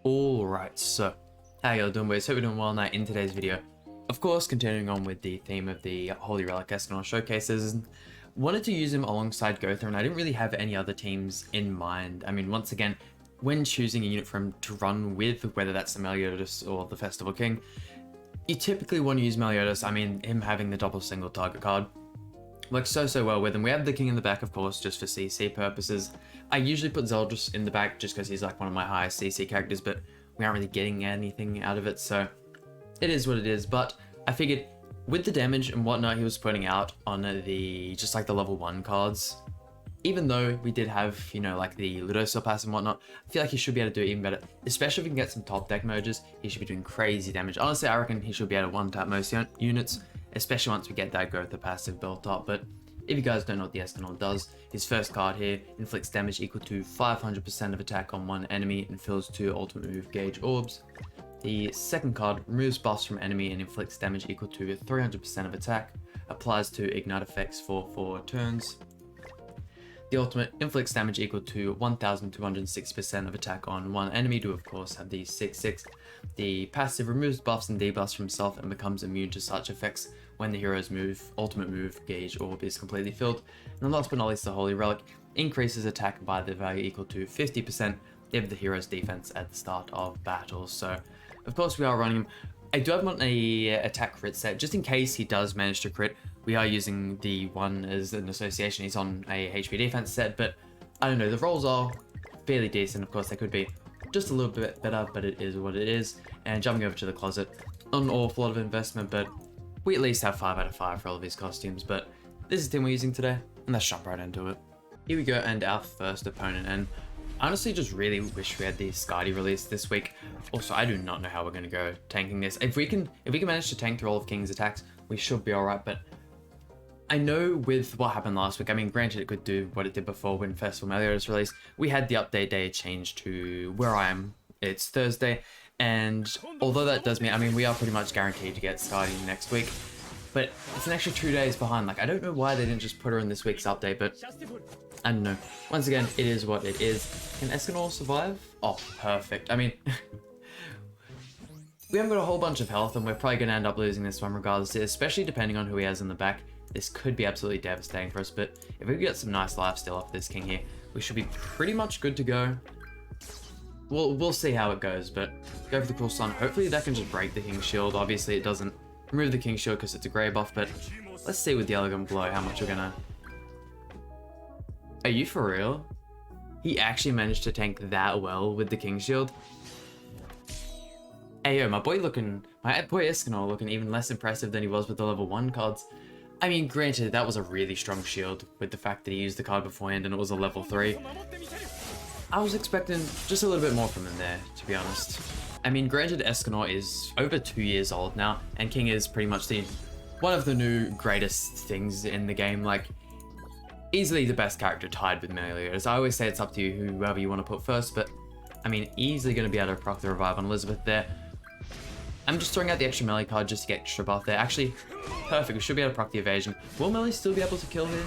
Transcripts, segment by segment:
Alright, so how y'all doing, boys? Hope you're doing well now. In today's video, of course, continuing on with the theme of the Holy Relic Escanor showcases, wanted to use him alongside Gotha, and I didn't really have any other teams in mind. I mean, once again, when choosing a unit for him to run with, whether that's the Meliodas or the Festival King, you typically want to use Meliodas. I mean, him having the double single target card works so well with him. We have the King in the back, of course, just for CC purposes. I usually put Zeldris in the back just because he's like one of my highest CC characters, but we aren't really getting anything out of it, so it is what it is. But I figured with the damage and whatnot he was putting out on the just like the level 1 cards, even though we did have, you know, like the Ludosaur pass and whatnot, I feel like he should be able to do even better. Especially if we can get some top deck merges, he should be doing crazy damage. Honestly, I reckon he should be able to one-tap most units, especially once we get that Gotha passive built up. But if you guys don't know what the Escanor does, his first card here inflicts damage equal to 500% of attack on one enemy and fills 2 ultimate move gauge orbs. The second card removes buffs from enemy and inflicts damage equal to 300% of attack, applies to ignite effects for 4 turns. The ultimate inflicts damage equal to 1206% of attack on one enemy, to of course have the 6/6. The passive removes buffs and debuffs from himself and becomes immune to such effects when the hero's ultimate move gauge orb is completely filled. And last but not least, the Holy Relic increases attack by the value equal to 50% of the hero's defense at the start of battle. So of course we are running him. I do have him on a attack crit set, just in case he does manage to crit. We are using the one as an association. He's on a HP defense set, but I don't know, the rolls are fairly decent. Of course, they could be just a little bit better, but it is what it is. And jumping over to the closet, not an awful lot of investment, but we at least have 5 out of 5 for all of these costumes. But this is the team we're using today, and let's jump right into it. Here we go, and our first opponent, and I honestly just really wish we had the Skadi release this week. Also, I do not know how we're going to go tanking this. If we can manage to tank through all of King's attacks, we should be alright, but I know with what happened last week, I mean, granted it could do what it did before when Festival Meliodas released. We had the update day changed to where I am. It's Thursday, and although that does mean, I mean, we are pretty much guaranteed to get Skadi next week, but it's an extra 2 days behind. Like, I don't know why they didn't just put her in this week's update, but I don't know. Once again, it is what it is. Can Escanor survive? Oh, perfect. I mean, we haven't got a whole bunch of health, and we're probably going to end up losing this one regardless, especially depending on who he has in the back. This could be absolutely devastating for us, but if we get some nice lifesteal off this king here, we should be pretty much good to go. We'll see how it goes, but go for the Cruel Sun. Hopefully that can just break the King's Shield. Obviously it doesn't remove the King's Shield because it's a grey buff, but let's see with the Elegant Blow how much we're gonna... Are you for real? He actually managed to tank that well with the King's Shield? Hey yo, my boy Escanor looking even less impressive than he was with the level 1 cards. I mean, granted, that was a really strong shield with the fact that he used the card beforehand and it was a level 3. I was expecting just a little bit more from him there, to be honest. I mean, granted, Escanor is over 2 years old now, and King is pretty much one of the new greatest things in the game. Like, easily the best character tied with Meliodas. I always say it's up to you, whoever you want to put first, but I mean, easily going to be able to proc the revive on Elizabeth there. I'm just throwing out the extra melee card just to get extra buff there. Actually, perfect. We should be able to proc the evasion. Will melee still be able to kill here?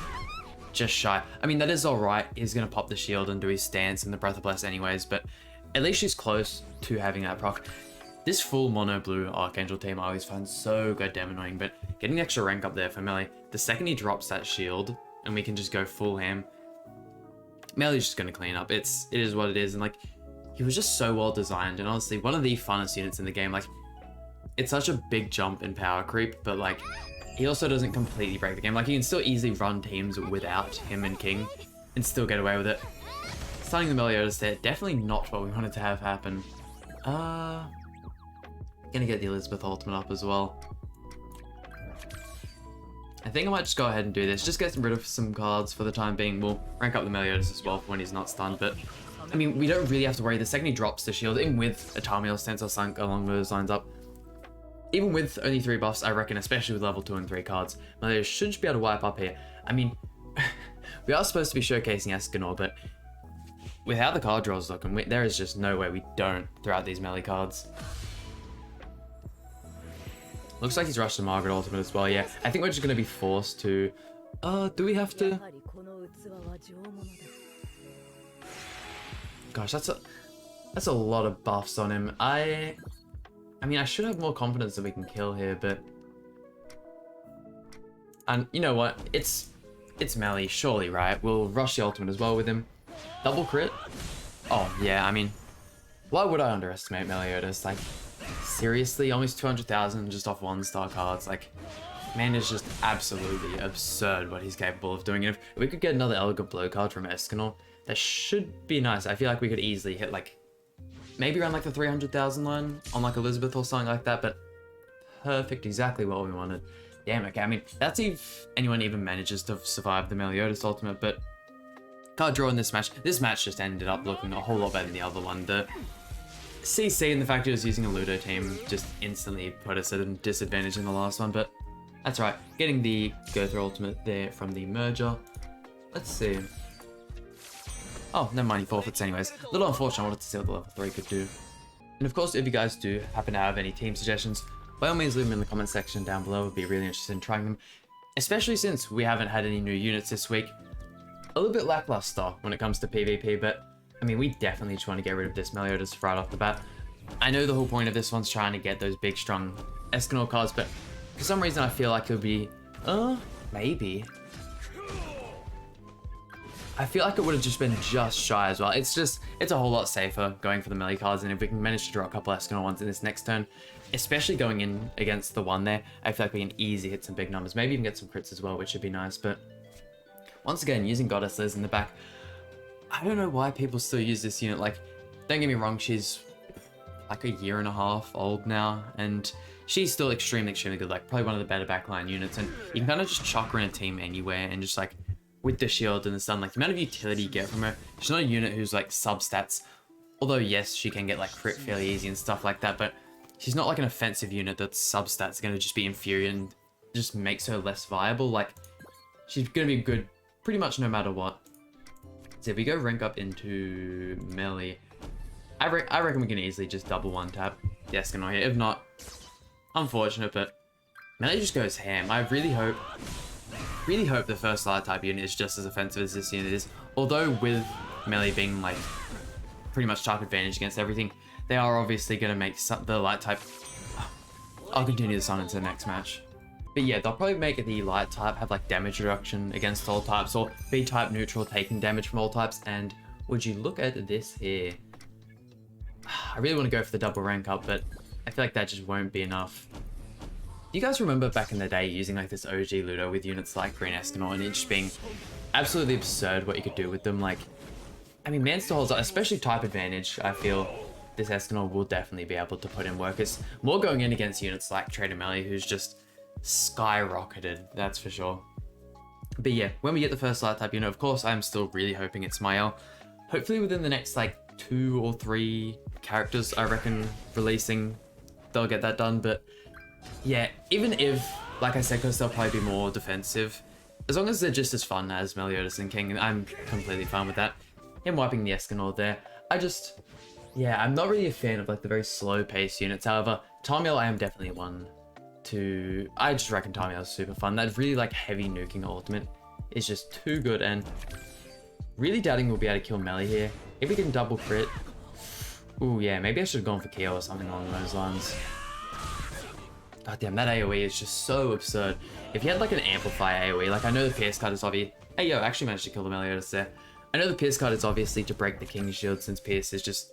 Just shy. I mean, that is alright. He's going to pop the shield and do his stance and the Breath of Bless anyways, but at least she's close to having that proc. This full mono blue Archangel team I always find so goddamn annoying, but getting the extra rank up there for melee, the second he drops that shield and we can just go full ham, melee's just going to clean up. It is what it is, and like, he was just so well designed, and honestly, one of the funnest units in the game. Like, it's such a big jump in power creep, but like, he also doesn't completely break the game. Like, you can still easily run teams without him and King and still get away with it. Starting the Meliodas there, definitely not what we wanted to have happen. Gonna get the Elizabeth ultimate up as well. I think I might just go ahead and do this. Just get rid of some cards for the time being. We'll rank up the Meliodas as well for when he's not stunned, but I mean, we don't really have to worry. The second he drops the shield, even with a Tarmiel stance or something along those lines up, even with only 3 buffs, I reckon, especially with level 2 and 3 cards, Meliodas should just be able to wipe up here. I mean, we are supposed to be showcasing Escanor, but with how the card draws looking, there is just no way we don't throw out these melee cards. Looks like he's rushed the Margaret ultimate as well, yeah. I think we're just going to be forced to... do we have to... Gosh, that's a... That's a lot of buffs on him. I mean, I should have more confidence that we can kill here, but... And you know what? It's melee, surely, right? We'll rush the ultimate as well with him. Double crit? Oh, yeah, I mean... Why would I underestimate Meliodas? Like, seriously? Almost 200,000 just off 1-star cards. Like, man is just absolutely absurd what he's capable of doing. And if we could get another Elegant Blow card from Escanor, that should be nice. I feel like we could easily hit, like, maybe around, like, the 300,000 line on, like, Elizabeth or something like that. But perfect, exactly what we wanted. Damn, okay, I mean, that's if anyone even manages to survive the Meliodas ultimate, but card draw in this match. This match just ended up looking a whole lot better than the other one. The CC and the fact he was using a Ludo team just instantly put us at a disadvantage in the last one, but that's right. Getting the Gowther ultimate there from the merger. Let's see. Oh, never mind, he forfeits anyways. A little unfortunate, I wanted to see what the level 3 could do. And of course, if you guys do happen to have any team suggestions, by all means leave them in the comment section down below. I'd be really interested in trying them, especially since we haven't had any new units this week. A little bit lackluster when it comes to PvP, but I mean, we definitely just want to get rid of this Meliodas right off the bat. I know the whole point of this one's trying to get those big, strong Escanor cards, but for some reason I feel like it would be, maybe. I feel like it would have just been just shy as well. It's a whole lot safer going for the melee cards, and if we can manage to draw a couple Escanor ones in this next turn, especially going in against the one there, I feel like we can easily hit some big numbers. Maybe even get some crits as well, which would be nice, but once again, using Goddess Liz in the back, I don't know why people still use this unit. Like, don't get me wrong, she's like a year and a half old now, and she's still extremely, extremely good. Like, probably one of the better backline units, and you can kind of just chuck her in a team anywhere, and just like, with the shield and the stun, like, the amount of utility you get from her, she's not a unit who's like sub-stats, although yes, she can get like crit fairly easy and stuff like that, but she's not like an offensive unit that's sub-stats going to just be inferior and just makes her less viable. Like, she's going to be good pretty much no matter what. So if we go rank up into melee, I reckon we can easily just double one tap the Escanor here. If not, unfortunate, but melee just goes ham. I really hope the first light type unit is just as offensive as this unit is. Although with melee being like pretty much type advantage against everything, they are obviously going to make the light type... I'll continue this on into the next match. But yeah, they'll probably make the light type have like damage reduction against all types, or be type neutral, taking damage from all types. And would you look at this here? I really want to go for the double rank up, but I feel like that just won't be enough. Do you guys remember back in the day using like this OG Ludo with units like Green Escanor and it just being absolutely absurd what you could do with them? Like, I mean, man still holds up, especially type advantage. I feel this Escanor will definitely be able to put in work. It's more going in against units like Trader Melee, who's just skyrocketed, that's for sure. But yeah, when we get the first light type unit, of course, I'm still really hoping it's Mael. Hopefully within the next like 2 or 3 characters, I reckon, releasing, they'll get that done. But yeah, even if, like I said, because they'll probably be more defensive, as long as they're just as fun as Meliodas and King, I'm completely fine with that. Him wiping the Escanor there, yeah, I'm not really a fan of like the very slow paced units. However, Tarmiel, I am definitely one to... I just reckon Tarmiel's super fun. That really like heavy nuking ultimate is just too good, and really doubting we'll be able to kill melee here. If we can double crit, ooh yeah, maybe I should have gone for Keo or something along those lines. God damn, that AoE is just so absurd. If you had like an amplify AoE, like I know the PS card is obvious. Hey yo, I actually managed to kill the Meliodas there. I know the PS card is obviously to break the King's shield, since PS is just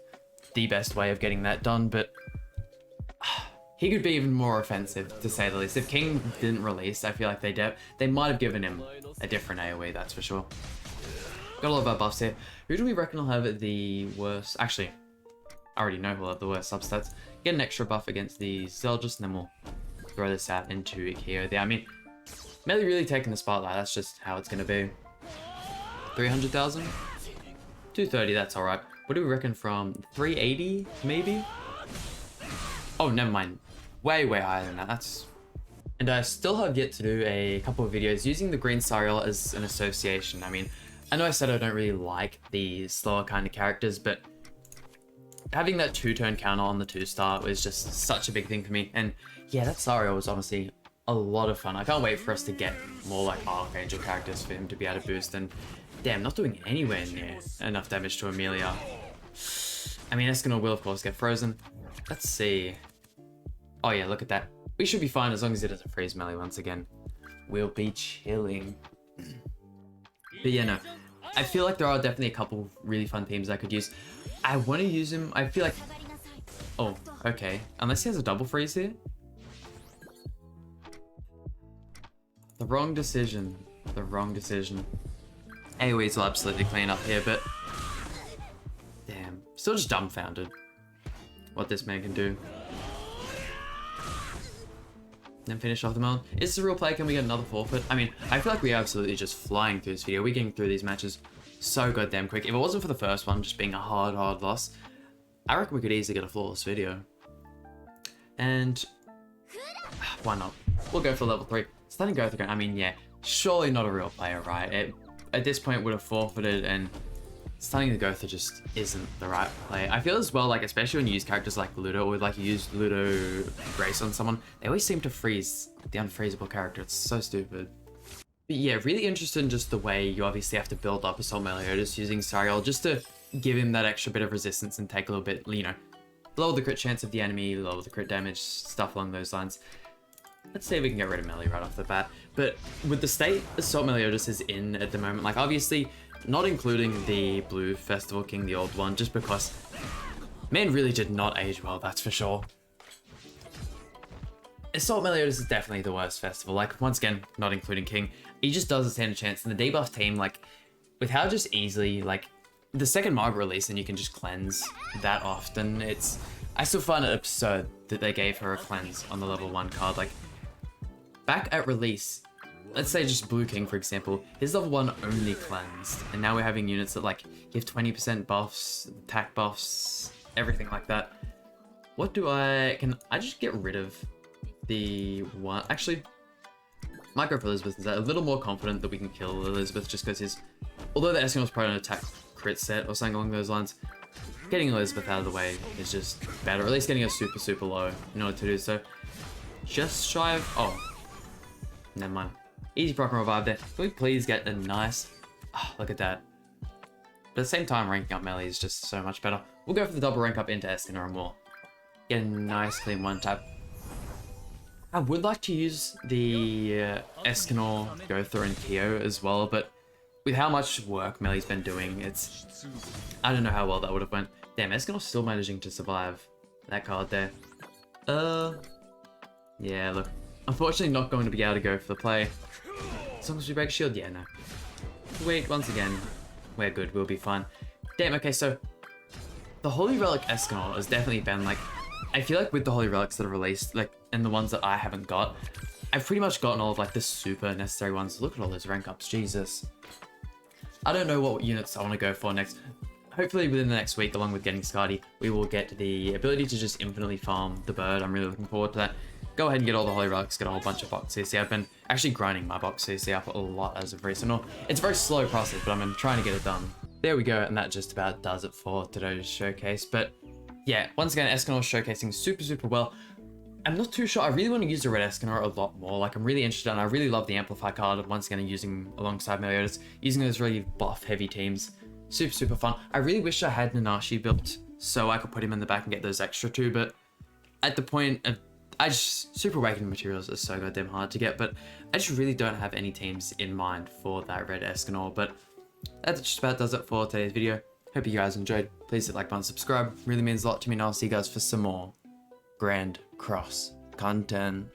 the best way of getting that done, but he could be even more offensive, to say the least. If King didn't release, I feel like they might have given him a different AoE, that's for sure. Got a lot of our buffs here. Who do we reckon will have the worst? Actually, I already know who'll have the worst substats. Get an extra buff against the Zeldris, and then we'll throw this out into Keo there. I mean, Melee really taking the spotlight, that's just how it's going to be. 300,000? 230, that's alright. What do we reckon from 380, maybe? Oh, never mind. Way, way higher than that. And I still have yet to do a couple of videos using the Green Sariel as an association. I mean, I know I said I don't really like the slower kind of characters, but having that 2-turn counter on the 2-star was just such a big thing for me. And yeah, that Sariel was honestly a lot of fun. I can't wait for us to get more like Archangel characters for him to be able to boost. And damn, not doing anywhere near enough damage to Amelia. I mean, Escanor will, of course, get frozen. Let's see. Oh, yeah, look at that. We should be fine as long as it doesn't freeze melee once again. We'll be chilling. But yeah, no. I feel like there are definitely a couple really fun teams I could use. I want to use him. I feel like... Oh, okay. Unless he has a double freeze here. The wrong decision. The wrong decision. AoEs will absolutely clean up here, but... Damn. Still just dumbfounded what this man can do. Then finish off the melon. Is this a real play? Can we get another forfeit? I mean, I feel like we are absolutely just flying through this video. We're getting through these matches so goddamn quick. If it wasn't for the first one just being a hard loss, I reckon we could easily get a flawless video. And why not? We'll go for level 3. Stunning Gothra, I mean, yeah, surely not a real player, right? It, at this point, would have forfeited, and stunning the Gothra just isn't the right play. I feel as well, like, especially when you use characters like Ludo, or like you use Ludo Grace on someone, they always seem to freeze the unfreezable character. It's so stupid. But yeah, really interested in just the way you obviously have to build up Assault Meliodas using Sariel just to give him that extra bit of resistance and take a little bit, you know, lower the crit chance of the enemy, lower the crit damage, stuff along those lines. Let's see if we can get rid of Melee right off the bat. But with the state Assault Meliodas is in at the moment, like obviously not including the Blue Festival King, the old one, just because man really did not age well, that's for sure. Assault Meliodas is definitely the worst festival. Like, once again, not including King. He just doesn't stand a chance. And the debuff team, like, with how just easily, like, the second Margaret release and you can just cleanse that often, it's... I still find it absurd that they gave her a cleanse on the level 1 card. Like, back at release, let's say just Blue King, for example, his level 1 only cleansed. And now we're having units that, like, give 20% buffs, attack buffs, everything like that. What do I... Can I just get rid of the one? Actually, might go for Elizabeth. Is a little more confident that we can kill Elizabeth just because his... Although the Escanor was probably an attack crit set or something along those lines, getting Elizabeth out of the way is just better. Or at least getting her super low in order to do so. Just shy of... Oh. Never mind. Easy proc and revive there. Can we please get a nice... Oh, look at that. But at the same time, ranking up melee is just so much better. We'll go for the double rank up into Escanor and we'll get a nice clean one tap. I would like to use the Escanor, Gothra, and Kyo as well, but with how much work Melee's been doing, it's... I don't know how well that would have went. Damn, Escanor's still managing to survive that card there. Yeah, look. Unfortunately, not going to be able to go for the play. As long as we break shield, yeah, no. Wait, once again, we're good, we'll be fine. Damn, okay, so the Holy Relic Escanor has definitely been like... I feel like with the Holy Relics that are released, like, and the ones that I haven't got, I've pretty much gotten all of, like, the super necessary ones. Look at all those rank ups, Jesus. I don't know what units I want to go for next. Hopefully within the next week, along with getting Skadi, we will get the ability to just infinitely farm the bird. I'm really looking forward to that. Go ahead and get all the Holy Relics, get a whole bunch of box CC. I've been actually grinding my box CC up a lot as of recent. It's a very slow process, but I'm trying to get it done. There we go, and that just about does it for today's showcase. But yeah, once again, Escanor showcasing super well. I'm not too sure. I really want to use the red Escanor a lot more. Like, I'm really interested, and I really love the Amplify card. Once again, using alongside Meliodas, using those really buff-heavy teams. Super fun. I really wish I had Nanashi built so I could put him in the back and get those extra two, but at the point of... Super Awakening materials are so goddamn hard to get, but I just really don't have any teams in mind for that red Escanor. But that just about does it for today's video. Hope you guys enjoyed. Please hit like button, subscribe. Really means a lot to me, and I'll see you guys for some more Grand Cross content.